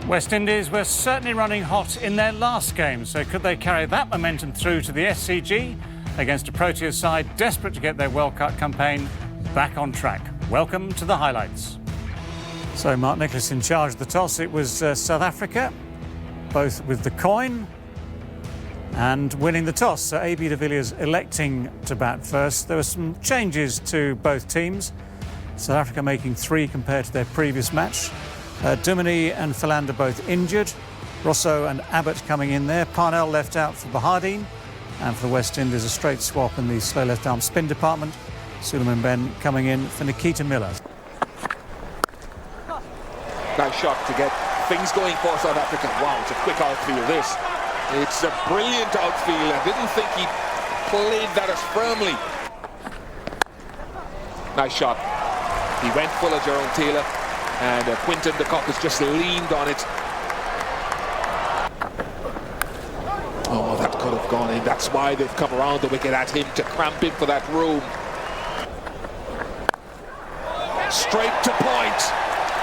West Indies were certainly running hot in their last game, so could they carry that momentum through to the SCG against a Proteas side desperate to get their World Cup campaign back on track? Welcome to the highlights. So Mark Nicholas in charge of the toss. It was South Africa, both with the coin and winning the toss. So ABD de Villiers electing to bat first. There were some changes to both teams. South Africa making 3 compared to their previous match. Duminy and Philander both injured. Rusell and Abbott coming in there. Parnell left out for Bahardine. And for the West Indies, a straight swap in the slow left arm spin department. Suleiman Ben coming in for Nikita Miller. Nice shot to get things going for South Africa. Wow, it's a quick outfield this. It's a brilliant outfield. I didn't think he played that as firmly. Nice shot. He went full of Jerome Taylor, and Quinton de Kock has just leaned on it. Oh, that could have gone in. That's why they've come around the wicket at him to cramp him for that room. Straight to point.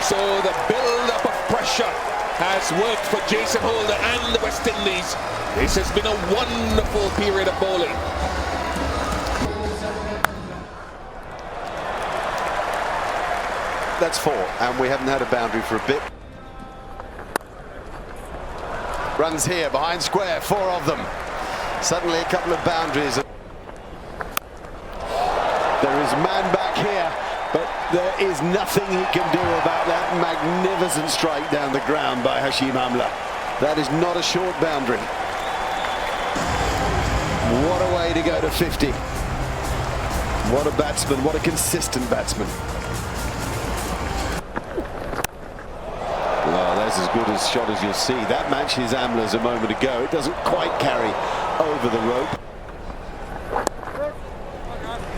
So the build-up of pressure has worked for Jason Holder and the West Indies. This has been a wonderful period of bowling. That's 4, and we haven't had a boundary for a bit. Runs here, behind square, 4 of them. Suddenly a couple of boundaries. There is man back here, but there is nothing he can do about that magnificent strike down the ground by Hashim Amla. That is not a short boundary. What a way to go to 50. What a batsman, what a consistent batsman. Well, that's as good a shot as you'll see. That matches Amla's a moment ago. It doesn't quite carry over the rope.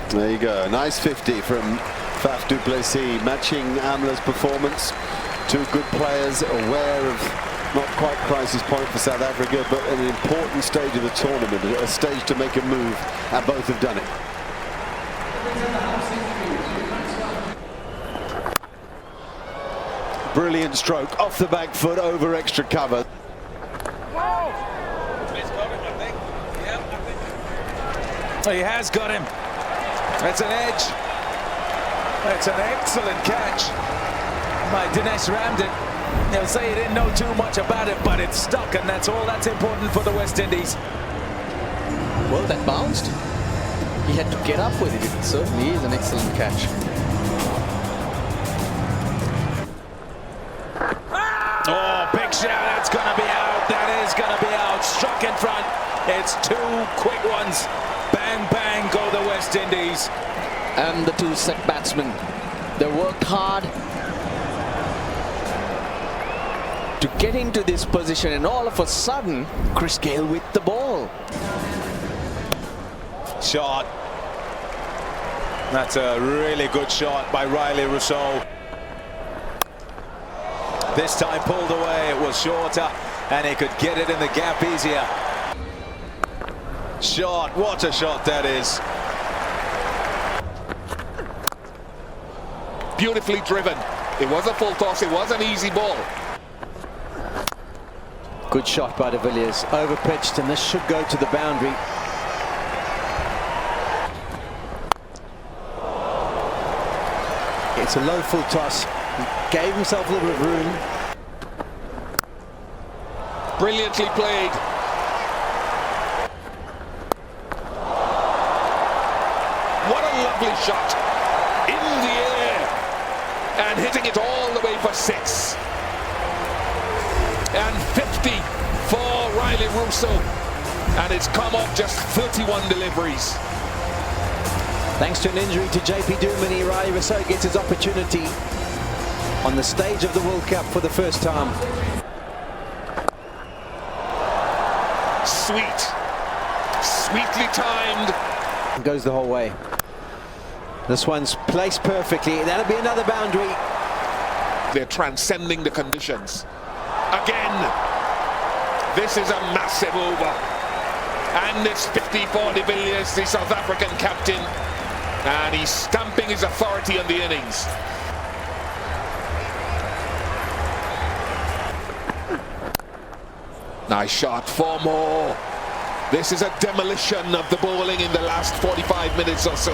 There you go, nice 50 from Faf du Plessis, matching Amla's performance. 2 good players, aware of not quite crisis point for South Africa, but an important stage of the tournament, a stage to make a move, and both have done it. Brilliant stroke, off the back foot, over extra cover. He has got him. That's an edge. That's an excellent catch by Dinesh Ramdin. They'll say he didn't know too much about it, but it's stuck, and that's all that's important for the West Indies. Well, that bounced. He had to get up with it. It certainly is an excellent catch. Oh, big shout. That's going to be out. That is going to be out. Struck in front. It's 2 quick ones. Bang, bang, go the West Indies. And the 2 set batsmen, they worked hard to get into this position, and all of a sudden Chris Gayle with the ball. Shot. That's a really good shot by Riley Rusell. This time pulled away. It was shorter, and he could get it in the gap easier. Shot. What a shot that is. Beautifully driven. It was a full toss. It was an easy ball. Good shot by de Villiers. Over pitched, and this should go to the boundary. It's a low full toss. He gave himself a little bit of room. Brilliantly played. What a lovely shot. In the air. And hitting it all the way for 6. And 50 for Riley Rusell. And it's come off just 31 deliveries. Thanks to an injury to JP Duminy, Riley Rusell gets his opportunity on the stage of the World Cup for the first time. Sweetly timed. Goes the whole way. This one's placed perfectly. That'll be another boundary. They're transcending the conditions. Again, this is a massive over. And it's 50 for de Villiers, the South African captain. And he's stamping his authority on the innings. Nice shot, 4 more. This is a demolition of the bowling in the last 45 minutes or so.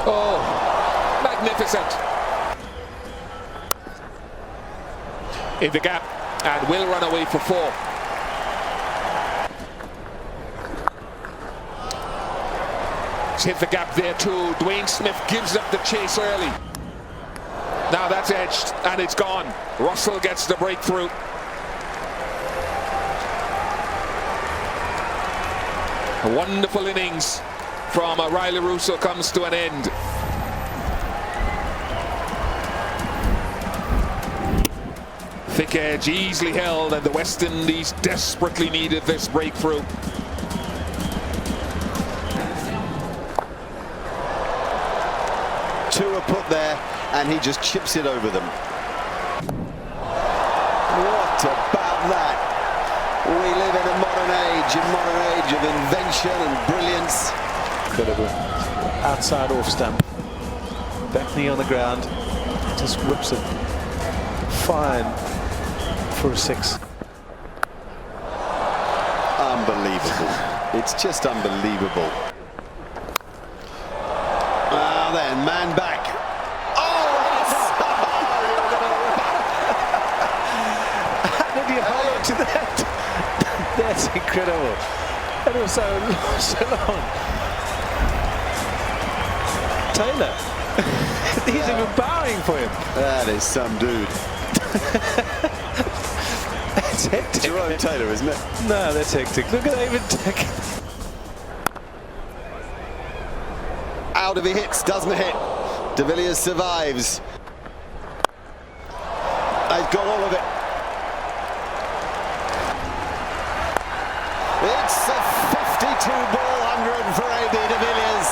Oh, magnificent. In the gap, and will run away for 4. He's hit the gap there too. Dwayne Smith gives up the chase early. Now that's edged, and it's gone. Rusell gets the breakthrough. A wonderful innings from Riley Rusell comes to an end. Thick edge, easily held, and the West Indies desperately needed this breakthrough. Two are put there, and he just chips it over them. What about that? We live in a modern age of invention and brilliance. Incredible. Outside off stump. Back knee on the ground. Just whips it. Fine for a 6. Unbelievable. It's just unbelievable. Ah, then man back. How did he hold on to that? That's incredible. It was so long. Taylor. He's even bowing for him. That is some dude. That's hectic. Jerome Taylor, isn't it? No, that's hectic. Look at David Dick. Out of he hits, doesn't hit. De Villiers survives. He's got all of it. It's a 52-ball 100 for AB de Villiers.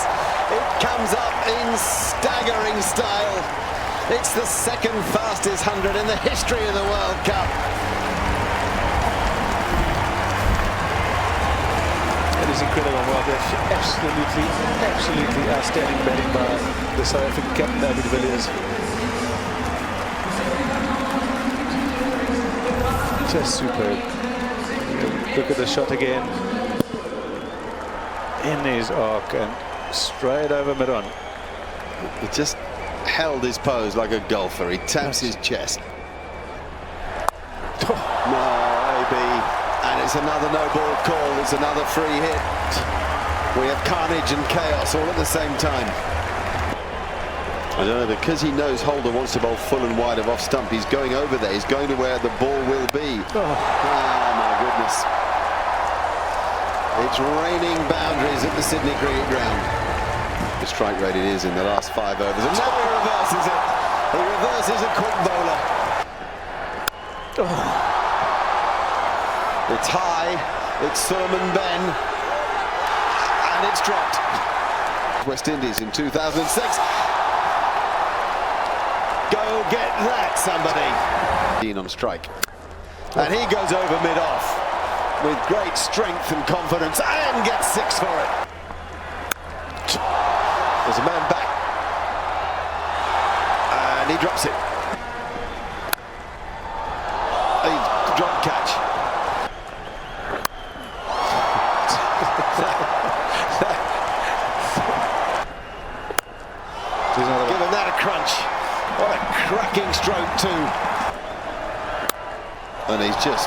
It comes up in staggering style. It's the second fastest 100 in the history of the World Cup. It is incredible. Well, absolutely outstanding batting by the South African captain, ABD Villiers. Just superb. Look at the shot again. In his arc and straight over mid-on. He just held his pose like a golfer. He taps his chest. No, AB. And it's another no ball call. It's another free hit. We have carnage and chaos all at the same time. I don't know, because he knows Holder wants to bowl full and wide of off stump. He's going over there. He's going to where the ball will be. Oh my goodness. It's raining boundaries at the Sydney Cricket Ground. The strike rate it is in the last 5 overs. And now he reverses it. He reverses a quick bowler. Oh. It's high. It's Suleiman Ben. And it's dropped. West Indies in 2006. Go get that, somebody. On strike. And he goes over mid-off with great strength and confidence and gets 6 for it. There's a man back. And he drops it. A drop catch. Giving that a crunch. What a cracking stroke too. And he's just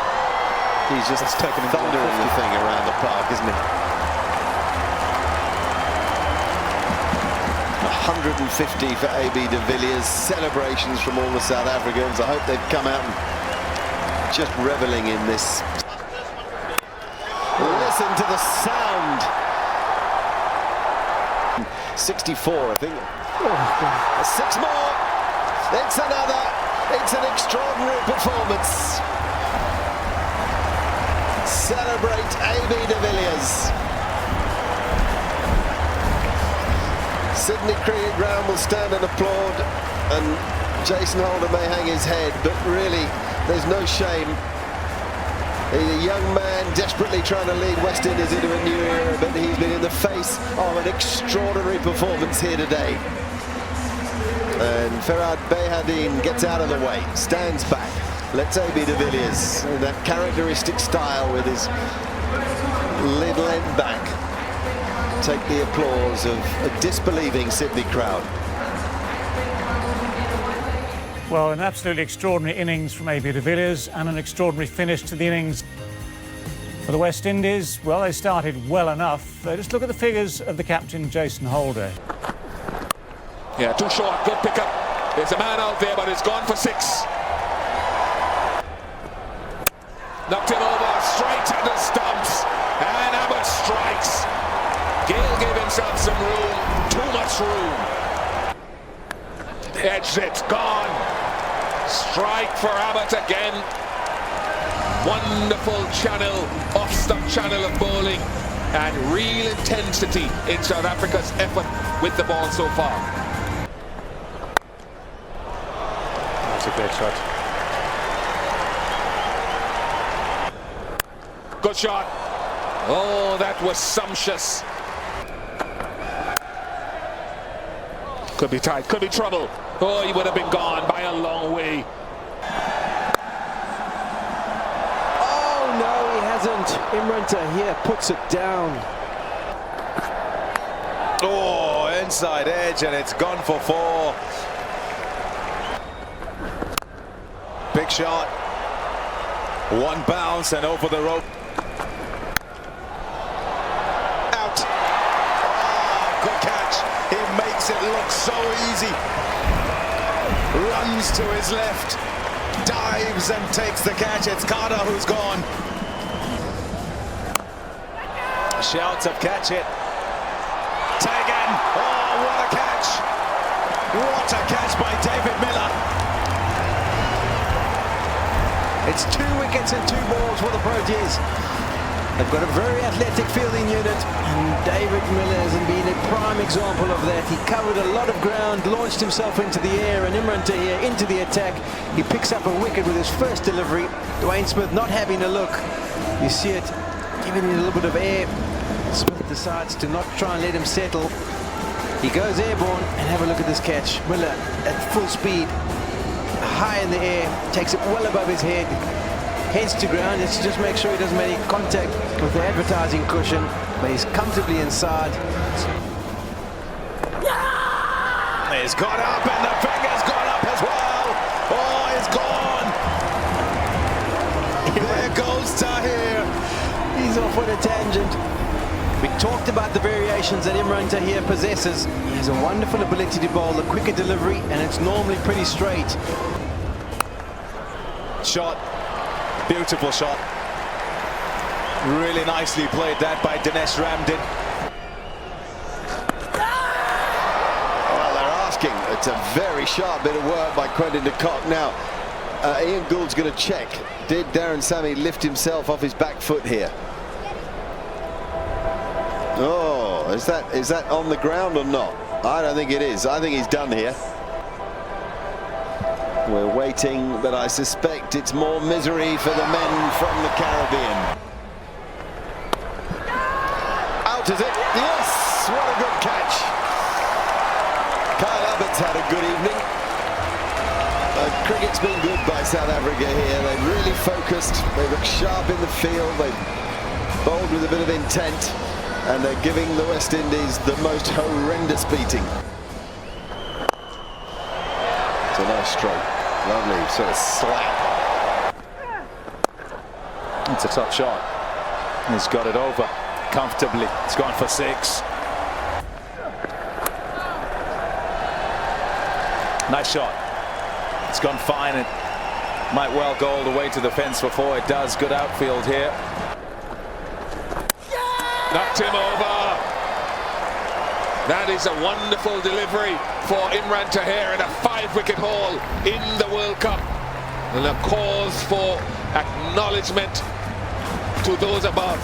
taking thundering the thing around the park, isn't he? 150 for AB de Villiers. Celebrations from all the South Africans. I hope they've come out and just reveling in this. Listen to the sound. 64, I think. 6 more. It's another. It's an extraordinary performance. Celebrate AB de Villiers. Sydney Cricket Ground will stand and applaud, and Jason Holder may hang his head, but really there's no shame. He's a young man desperately trying to lead West Indies into a new era, but he's been in the face of an extraordinary performance here today. And Ferhat Beyhadin gets out of the way, stands back, lets ABD Villiers, in that characteristic style with his little end back, take the applause of a disbelieving Sydney crowd. Well, an absolutely extraordinary innings from ABD Villiers and an extraordinary finish to the innings for the West Indies. Well, they started well enough. Just look at the figures of the captain, Jason Holder. Yeah, too short, good pickup. There's a man out there, but it's gone for 6. Knocked him over, straight at the stumps, and Abbott strikes. Gale gave himself some room, too much room. Edged it, gone. Strike for Abbott again. Wonderful channel, off-stump channel of bowling, and real intensity in South Africa's effort with the ball so far. That's a great shot. Good shot. Oh, that was sumptuous. Could be tight, could be trouble. Oh, he would have been gone by a long way. Oh, no, he hasn't. Imranta here puts it down. Oh, inside edge, and it's gone for 4. Big shot. 1 bounce and over the rope. Out. Oh, good catch. He makes it look so easy. Runs to his left. Dives and takes the catch. It's Carter who's gone. Shouts of catch it. Taken. Oh, what a catch. What a catch by David Miller. It's 2 wickets and 2 balls for the Proteas. They've got a very athletic fielding unit, and David Miller has been a prime example of that. He covered a lot of ground, launched himself into the air, and Imranta here into the attack. He picks up a wicket with his first delivery. Dwayne Smith not having a look. You see it, giving it a little bit of air. Smith decides to not try and let him settle. He goes airborne, and have a look at this catch. Miller at full speed, high in the air, takes it well above his head, heads to ground. Let's just make sure he doesn't make any contact with the advertising cushion, but he's comfortably inside. He's gone up, and the finger's gone up as well. Oh, he's gone. There goes Tahir. He's off on a tangent. We talked about the variations that Imranta here possesses. He has a wonderful ability to bowl a quicker delivery, and it's normally pretty straight. Shot. Beautiful shot. Really nicely played that by Dinesh Ramdin. Well, they're asking. It's a very sharp bit of work by Quentin de Kock. Now, Ian Gould's going to check. Did Darren Sammy lift himself off his back foot here? Oh, is that on the ground or not? I don't think it is. I think he's done here. We're waiting, but I suspect it's more misery for the men from the Caribbean. Out is it? Yes! What a good catch. Kyle Abbott's had a good evening. Cricket's been good by South Africa here. They've really focused. They look sharp in the field. They've bowled with a bit of intent. And they're giving the West Indies the most horrendous beating. It's a nice stroke. Lovely sort of slap. It's a tough shot. He's got it over comfortably. It's gone for 6. Nice shot. It's gone fine. It might well go all the way to the fence for 4. It does. Good outfield here. Knocked him over. That is a wonderful delivery for Imran Tahir in a 5-wicket haul in the World Cup. And a cause for acknowledgement to those above.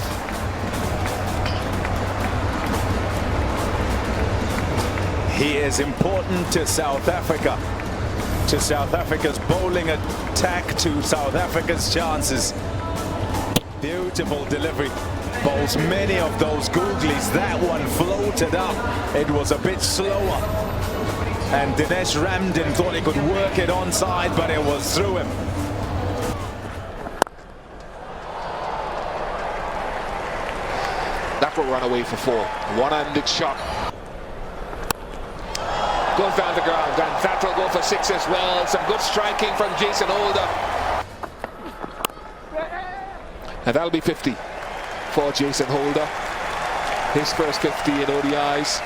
He is important to South Africa, to South Africa's bowling attack, to South Africa's chances. Beautiful delivery. Bowls many of those googlies. That one floated up. It was a bit slower. And Dinesh Ramdin thought he could work it onside, but it was through him. That will run away for 4. One-handed shot. Goes down the ground, and that will go for 6 as well. Some good striking from Jason Holder. And that'll be 50 for Jason Holder. His first 50 in ODIs.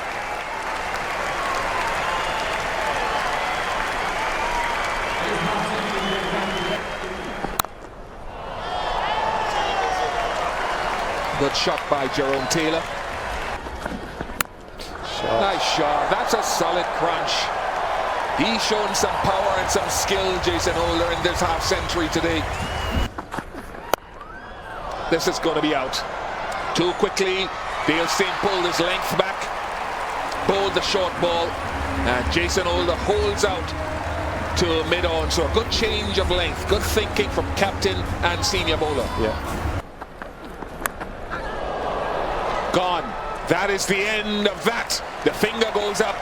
Good shot by Jerome Taylor. Nice shot. That's a solid crunch. He's shown some power and some skill, Jason Holder, in this half century today. This is going to be out. Too quickly, Dale Steyn pulled his length back, bowled the short ball, and Jason Holder holds out to mid-on. So a good change of length, good thinking from captain and senior bowler. Yeah. Gone. That is the end of that. The finger goes up,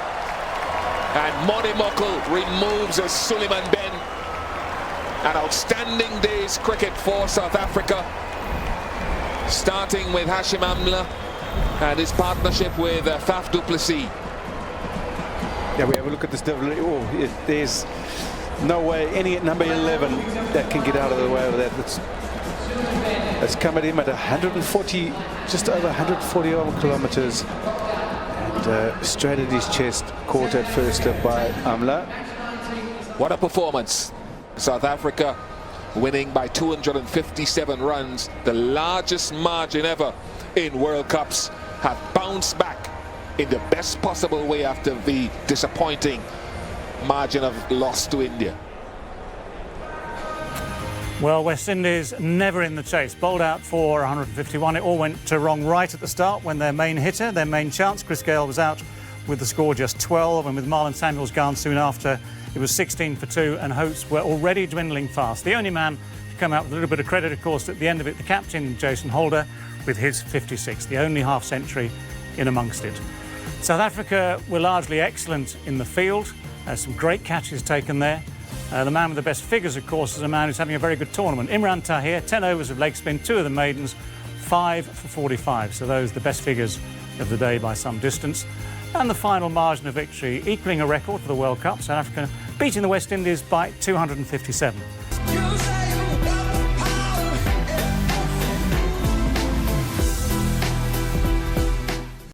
and Modi Muckle removes a Suleiman Ben. An outstanding day's cricket for South Africa, starting with Hashim Amla and his partnership with Faf du Plessis. Yeah, we have a look at this. There's no way any number 11 that can get out of the way of that. It's come at him at 140, just over 140 kilometers, and straight at his chest, caught at first by Amla. What a performance. South Africa winning by 257 runs, the largest margin ever in World Cups, have bounced back in the best possible way after the disappointing margin of loss to India. Well, West Indies never in the chase. Bowled out for 151. It all went to wrong right at the start when their main hitter, their main chance, Chris Gale, was out with the score just 12, and with Marlon Samuels gone soon after, it was 16 for 2, and hopes were already dwindling fast. The only man to come out with a little bit of credit, of course, at the end of it, the captain, Jason Holder, with his 56, the only half-century in amongst it. South Africa were largely excellent in the field. Some great catches taken there. The man with the best figures, of course, is a man who's having a very good tournament. Imran Tahir, 10 overs of leg spin, 2 of the maidens, 5 for 45. So those are the best figures of the day by some distance. And the final margin of victory, equaling a record for the World Cup. South Africa beating the West Indies by 257.